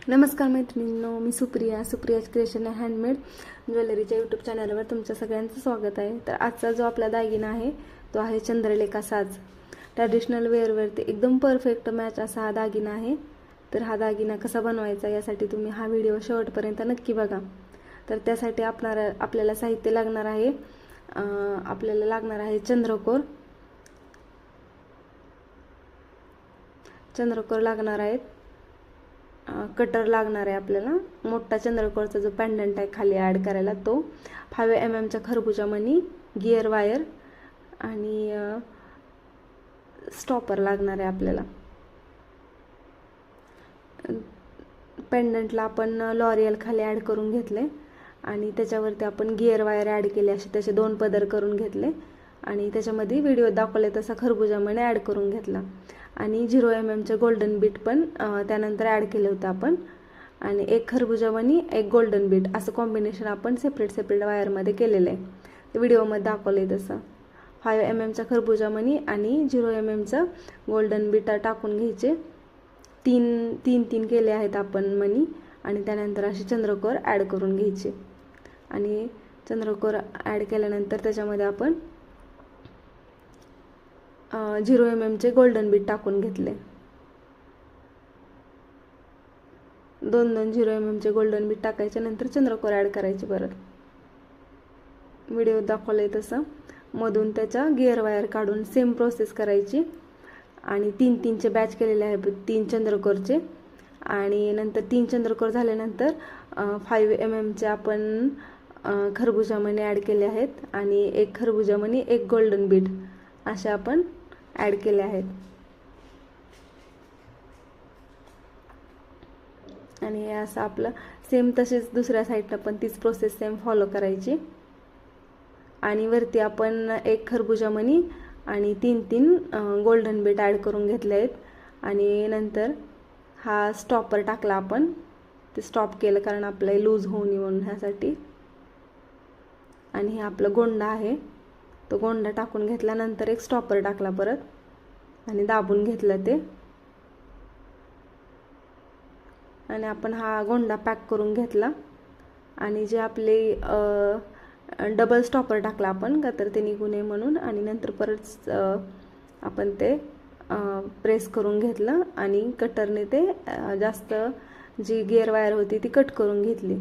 नमस्कार मैत्रिणींनो, मी Supriya's creation handmade ज्वेलरीच्या YouTube चॅनलवर तुमचं सगळ्यांचं स्वागत आहे. तर आजचा जो आपला दागिना आहे तो आहे चंद्रलेखा साज. ट्रॅडिशनल वेअरवरती एकदम परफेक्ट मॅच असा हा दागिना आहे. तर हा दागिना कसा बनवायचा यासाठी तुम्ही हा व्हिडिओ शेवटपर्यंत नक्की बघा. तर त्यासाठी आपल्याला साहित्य लागणार आहे. आपल्याला लागणार आहे चंद्रकोर लागणार आहेत. कटर लागणार आहे आपल्याला. मोठा चंद्रकोरचा जो पेंडंट आहे खाली ॲड करायला तो, 5 mm खरबुजा मणी, गिअर वायर आणि स्टॉपर लागणार आहे आपल्याला. पेंडंटला आपण लॉरियल खाली ॲड करून घेतले आणि त्याच्यावरती आपण गिअर वायर ॲड केले. असे त्याचे 2 पदर करून घेतले आणि त्याच्यामध्ये व्हिडिओ दाखवले तसा खरबुजा मणी ॲड करून घेतला आणि 0 mm गोल्डन बीट पण त्यानंतर ॲड केलं होतं आपण. आणि एक खरबुजा मणी, एक गोल्डन बीट असं कॉम्बिनेशन आपण सेपरेट वायरमध्ये केलेलं आहे. व्हिडिओमध्ये दाखवलं आहे तसं. 5 mm खरबुजा मणी आणि 0 mm गोल्डन बीट टाकून घ्यायचे. तीन केले आहेत आपण मणी आणि त्यानंतर असे चंद्रकोर ॲड करून घ्यायचे. आणि चंद्रकोर ॲड केल्यानंतर त्याच्यामध्ये आपण 0 mm गोल्डन बीट टाकून घेतले. 2 0 mm गोल्डन बीट टाकायचे, नंतर चंद्रकोर ॲड करायचे. परत व्हिडिओ दाखवले तसं मधून त्याच्या गिअर वायर काढून सेम प्रोसेस करायची. आणि 3 बॅच केलेले आहे 3 चंद्रकोरचे. आणि नंतर 3 चंद्रकोर झाल्यानंतर 5 mm आपण खरबुजा मणी ॲड केले आहेत आणि एक खरबुजा मणी, एक गोल्डन बीट असे आपण ॲड केले आहेत. आणि असं आपलं सेम तसेच दुसऱ्या साईडनं पण तीच प्रोसेस सेम फॉलो करायची. आणि वरती आपण एक खरबुजा मणी आणि 3 गोल्डन बीट ॲड करून घेतले आहेत. आणि नंतर हा स्टॉपर टाकला आपण. ते स्टॉप केलं कारण आपलं लूज होऊ नये म्हणून ह्यासाठी. आणि हे आपलं गोंडा आहे, तो गोंडा टाकून घेतल्यानंतर एक स्टॉपर टाकला परत आणि दाबून घेतलं ते. आणि आपण हा गोंडा पॅक करून घेतला. आणि जे आपले डबल स्टॉपर टाकला आपण का तर ते निघू नये म्हणून. आणि नंतर परत आपण ते प्रेस करून घेतलं आणि कटरने ते जास्त जी गिअर वायर होती ती कट करून घेतली.